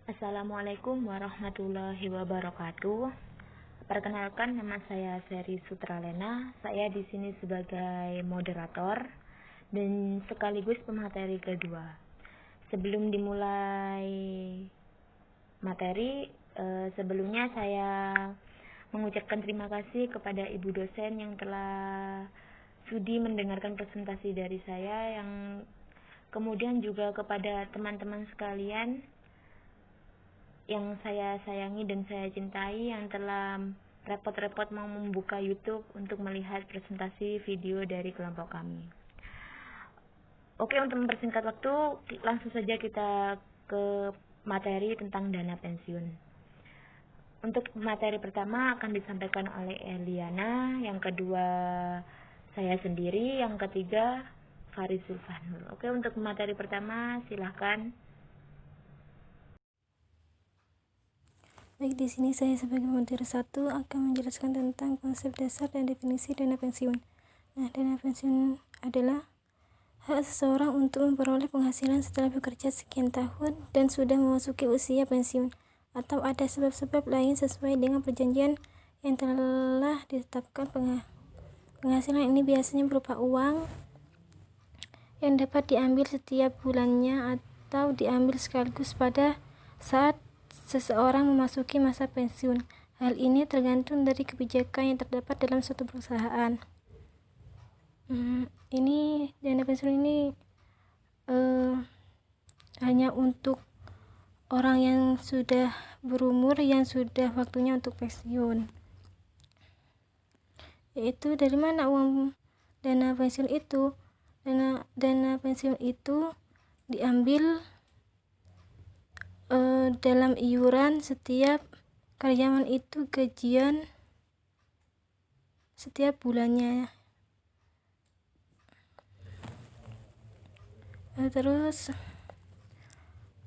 Assalamualaikum warahmatullahi wabarakatuh. Perkenalkan, nama saya Seri Sutralena. Saya di sini sebagai moderator dan sekaligus pemateri kedua. Sebelum dimulai materi, sebelumnya saya mengucapkan terima kasih kepada Ibu dosen yang telah sudi mendengarkan presentasi dari saya, yang kemudian juga kepada teman-teman sekalian yang saya sayangi dan saya cintai, yang telah repot-repot mau membuka YouTube untuk melihat presentasi video dari kelompok kami. Oke, untuk mempersingkat waktu, langsung saja kita ke materi tentang dana pensiun. Untuk materi pertama akan disampaikan oleh Eliana, yang kedua saya sendiri, yang ketiga Faris Sulfanur. Oke, untuk materi pertama silahkan. Baik, di sini saya sebagai moderator 1 akan menjelaskan tentang konsep dasar dan definisi dana pensiun. Nah, dana pensiun adalah hak seseorang untuk memperoleh penghasilan setelah bekerja sekian tahun dan sudah memasuki usia pensiun, atau ada sebab-sebab lain sesuai dengan perjanjian yang telah ditetapkan. Penghasilan ini biasanya berupa uang yang dapat diambil setiap bulannya atau diambil sekaligus pada saat seseorang memasuki masa pensiun. Hal ini tergantung dari kebijakan yang terdapat dalam suatu perusahaan. Ini dana pensiun ini hanya untuk orang yang sudah berumur, yang sudah waktunya untuk pensiun. Yaitu dari mana uang dana pensiun itu? Dana pensiun itu diambil dalam iuran setiap karyawan itu gajian setiap bulannya. Terus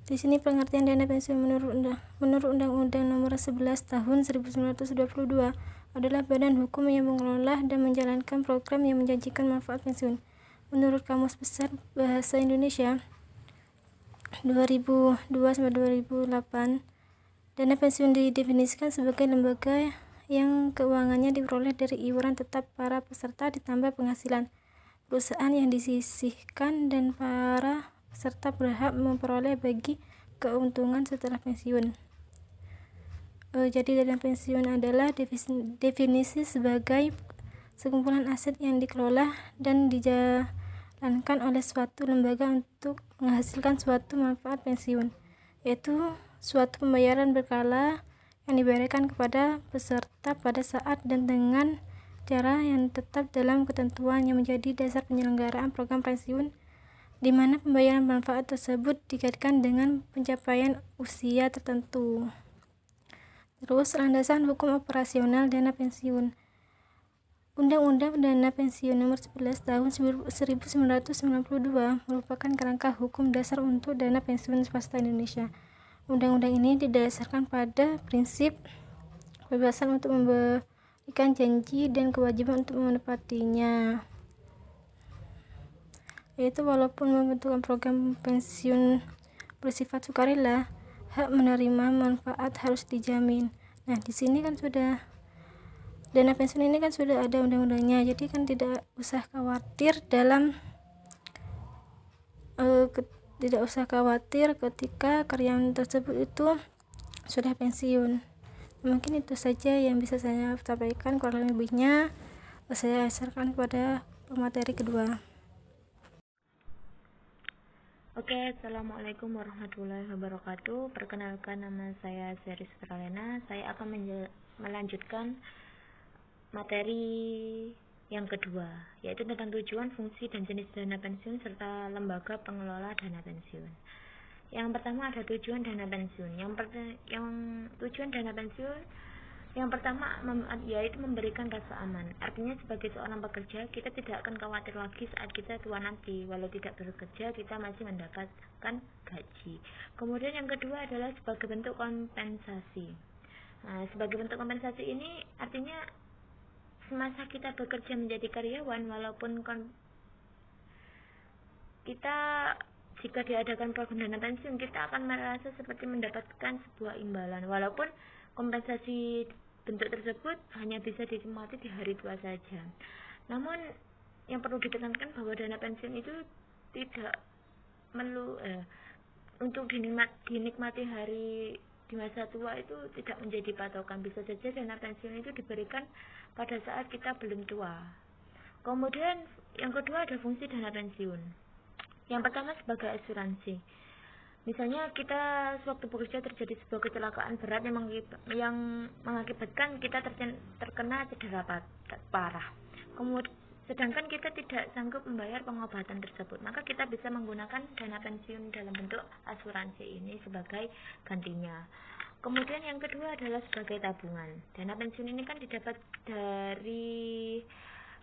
di sini pengertian dana pensiun menurut Undang-Undang Nomor 11 Tahun 1922 adalah badan hukum yang mengelola dan menjalankan program yang menjanjikan manfaat pensiun. Menurut Kamus Besar Bahasa Indonesia 2002-2008, dana pensiun didefinisikan sebagai lembaga yang keuangannya diperoleh dari iuran tetap para peserta ditambah penghasilan perusahaan yang disisihkan, dan para peserta berhak memperoleh bagi keuntungan setelah pensiun. Jadi dana pensiun adalah definisi sebagai sekumpulan aset yang dikelola dan dijalankan oleh suatu lembaga untuk menghasilkan suatu manfaat pensiun, yaitu suatu pembayaran berkala yang diberikan kepada peserta pada saat dan dengan cara yang tetap dalam ketentuan yang menjadi dasar penyelenggaraan program pensiun, di mana pembayaran manfaat tersebut dikaitkan dengan pencapaian usia tertentu. Terus, landasan hukum operasional dana pensiun. Undang-Undang Dana Pensiun Nomor 11 Tahun 1992 merupakan kerangka hukum dasar untuk dana pensiun swasta Indonesia. Undang-undang ini didasarkan pada prinsip kebebasan untuk memberikan janji dan kewajiban untuk menepatinya, yaitu walaupun membentukkan program pensiun bersifat sukarela, hak menerima manfaat harus dijamin. Nah, di sini kan sudah dana pensiun ini kan sudah ada undang-undangnya, jadi kan tidak usah khawatir ketika karyawan tersebut itu sudah pensiun. Mungkin itu saja yang bisa saya sampaikan, kurang lebihnya saya serahkan kepada pemateri kedua. Oke, Assalamualaikum warahmatullahi wabarakatuh. Perkenalkan, nama saya Seri Sutralena. Saya akan melanjutkan materi yang kedua, yaitu tentang tujuan, fungsi, dan jenis dana pensiun serta lembaga pengelola dana pensiun. Yang pertama ada tujuan dana pensiun. Tujuan dana pensiun yang pertama yaitu memberikan rasa aman. Artinya sebagai seorang pekerja, kita tidak akan khawatir lagi saat kita tua nanti. Walau tidak bekerja, kita masih mendapatkan gaji. Kemudian yang kedua adalah sebagai bentuk kompensasi. Nah, sebagai bentuk kompensasi ini artinya semasa kita bekerja menjadi karyawan, walaupun kita jika diadakan program dana pensiun, kita akan merasa seperti mendapatkan sebuah imbalan, walaupun kompensasi bentuk tersebut hanya bisa dinikmati di hari tua saja. Namun yang perlu ditekankan bahwa dana pensiun itu tidak untuk dinikmati hari di masa tua itu tidak menjadi patokan. Bisa saja dana pensiun itu diberikan pada saat kita belum tua. Kemudian yang kedua ada fungsi dana pensiun. Yang pertama sebagai asuransi. Misalnya kita sewaktu bekerja terjadi sebuah kecelakaan berat yang mengakibatkan kita terkena cedera parah. Sedangkan kita tidak sanggup membayar pengobatan tersebut, maka kita bisa menggunakan dana pensiun dalam bentuk asuransi ini sebagai gantinya. Kemudian yang kedua adalah sebagai tabungan. Dana pensiun ini kan didapat dari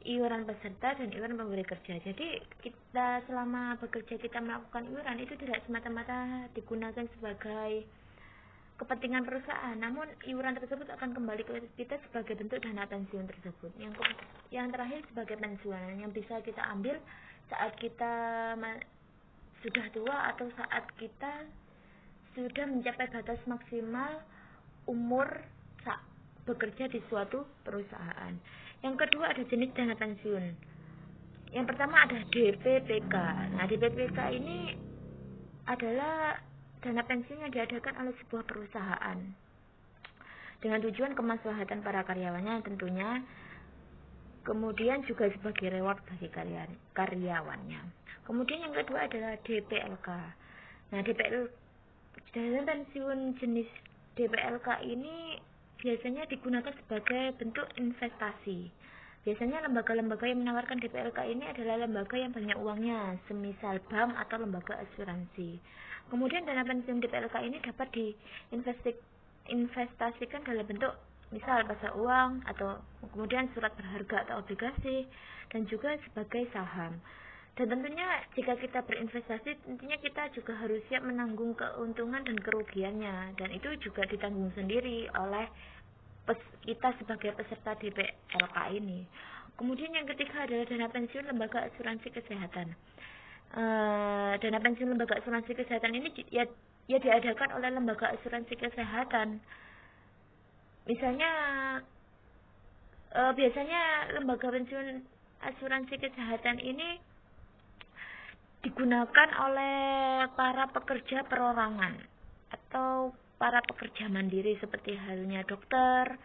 iuran peserta dan iuran pemberi kerja. Jadi kita selama bekerja kita melakukan iuran itu tidak semata-mata digunakan sebagai kepentingan perusahaan, namun iuran tersebut akan kembali ke kita sebagai bentuk dana pensiun tersebut. Yang terakhir sebagai pensiunan yang bisa kita ambil saat kita sudah tua atau saat kita sudah mencapai batas maksimal umur saat bekerja di suatu perusahaan. Yang kedua ada jenis dana pensiun. Yang pertama ada DPPK. Nah, DPPK ini adalah dana pensiun yang diadakan oleh sebuah perusahaan dengan tujuan kemaslahatan para karyawannya tentunya, kemudian juga sebagai reward bagi karyawannya. Kemudian yang kedua adalah DPLK. Nah, dana pensiun jenis DPLK ini biasanya digunakan sebagai bentuk investasi. Biasanya lembaga-lembaga yang menawarkan DPLK ini adalah lembaga yang banyak uangnya, semisal bank atau lembaga asuransi. Kemudian dana pensiun DPLK ini dapat diinvestasikan dalam bentuk misal pasar uang atau kemudian surat berharga atau obligasi dan juga sebagai saham. Dan tentunya jika kita berinvestasi, tentunya kita juga harus siap menanggung keuntungan dan kerugiannya, dan itu juga ditanggung sendiri oleh kita sebagai peserta DPLK ini. Kemudian yang ketiga adalah dana pensiun lembaga asuransi kesehatan. Dana pensiun lembaga asuransi kesehatan ini ya diadakan oleh lembaga asuransi kesehatan. Misalnya biasanya lembaga pensiun asuransi kesehatan ini digunakan oleh para pekerja perorangan atau para pekerja mandiri seperti halnya dokter,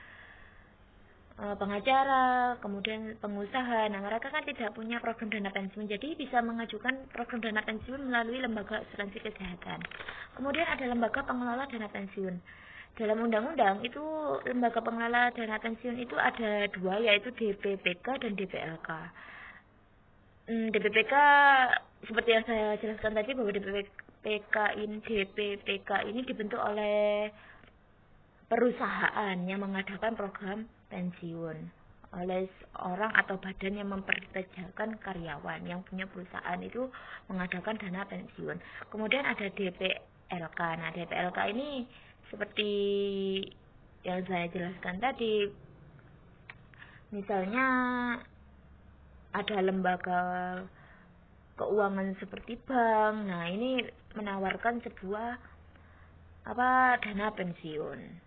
pengacara, kemudian pengusaha. Nah, mereka kan tidak punya program dana pensiun, jadi bisa mengajukan program dana pensiun melalui lembaga asuransi kesehatan. Kemudian ada lembaga pengelola dana pensiun. Dalam undang-undang itu lembaga pengelola dana pensiun itu ada dua, yaitu DPPK dan DPLK. DPPK seperti yang saya jelaskan tadi bahwa DPPK ini dibentuk oleh perusahaan yang mengadakan program pensiun oleh orang atau badan yang memperkerjakan karyawan yang punya perusahaan itu mengadakan dana pensiun. Kemudian ada DPLK. Nah, DPLK ini seperti yang saya jelaskan tadi, misalnya ada lembaga keuangan seperti bank. Nah, ini menawarkan sebuah dana pensiun.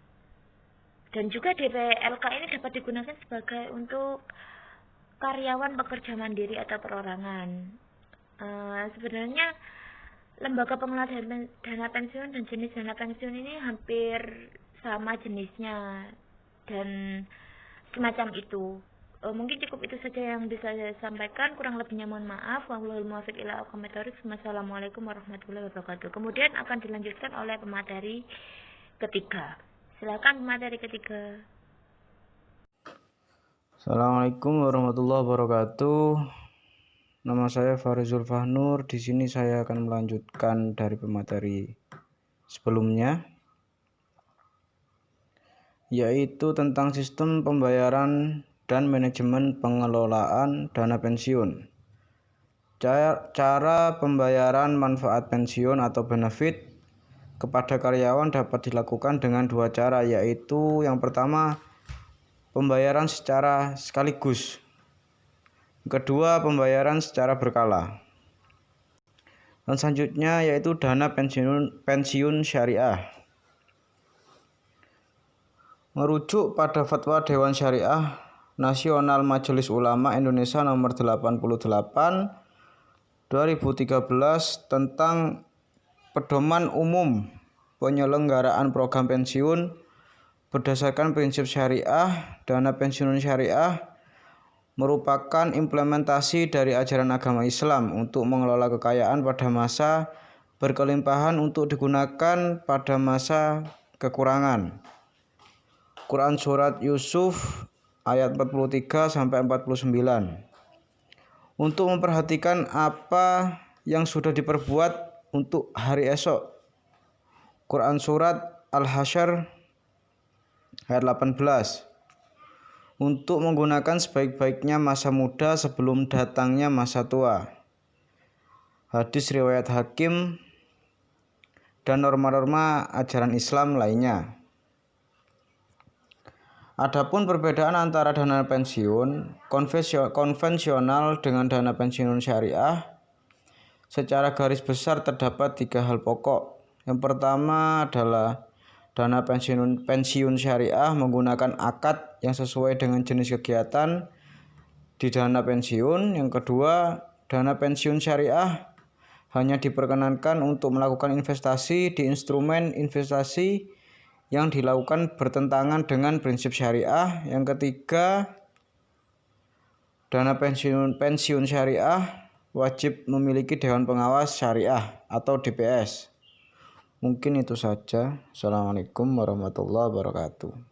Dan juga DPLK ini dapat digunakan sebagai untuk karyawan pekerja mandiri atau perorangan. Sebenarnya lembaga pengelola dana pensiun dan jenis dana pensiun ini hampir sama jenisnya dan semacam itu. Mungkin cukup itu saja yang bisa saya sampaikan, kurang lebihnya mohon maaf. Wallahul muwaffiq ila aqwamit thoriq. Wassalamualaikum warahmatullahi wabarakatuh. Kemudian akan dilanjutkan oleh pemateri ketiga. Silakan pemateri ketiga. Assalamualaikum warahmatullahi wabarakatuh. Nama saya Farizul Fahnur. Di sini saya akan melanjutkan dari pemateri sebelumnya, yaitu tentang sistem pembayaran dan manajemen pengelolaan dana pensiun. Cara pembayaran manfaat pensiun atau benefit kepada karyawan dapat dilakukan dengan dua cara, yaitu yang pertama pembayaran secara sekaligus, kedua pembayaran secara berkala. Dan selanjutnya yaitu dana pensiun syariah. Merujuk pada Fatwa Dewan Syariah Nasional Majelis Ulama Indonesia nomor 88 2013 tentang pedoman umum penyelenggaraan program pensiun berdasarkan prinsip syariah, dana pensiun syariah merupakan implementasi dari ajaran agama Islam untuk mengelola kekayaan pada masa berkelimpahan untuk digunakan pada masa kekurangan. Quran Surat Yusuf ayat 43 sampai 49. Untuk memperhatikan apa yang sudah diperbuat untuk hari esok. Quran Surat Al-Hasyr ayat 18. Untuk menggunakan sebaik-baiknya masa muda sebelum datangnya masa tua. Hadis riwayat Hakim dan norma-norma ajaran Islam lainnya. Adapun perbedaan antara dana pensiun konvensional dengan dana pensiun syariah, secara garis besar terdapat 3 hal pokok. Yang pertama adalah dana pensiun syariah menggunakan akad yang sesuai dengan jenis kegiatan di dana pensiun. Yang kedua, dana pensiun syariah hanya diperkenankan untuk melakukan investasi di instrumen investasi yang dilakukan bertentangan dengan prinsip syariah. Yang ketiga, dana pensiun syariah wajib memiliki Dewan Pengawas Syariah atau DPS. Mungkin itu saja. Assalamualaikum warahmatullahi wabarakatuh.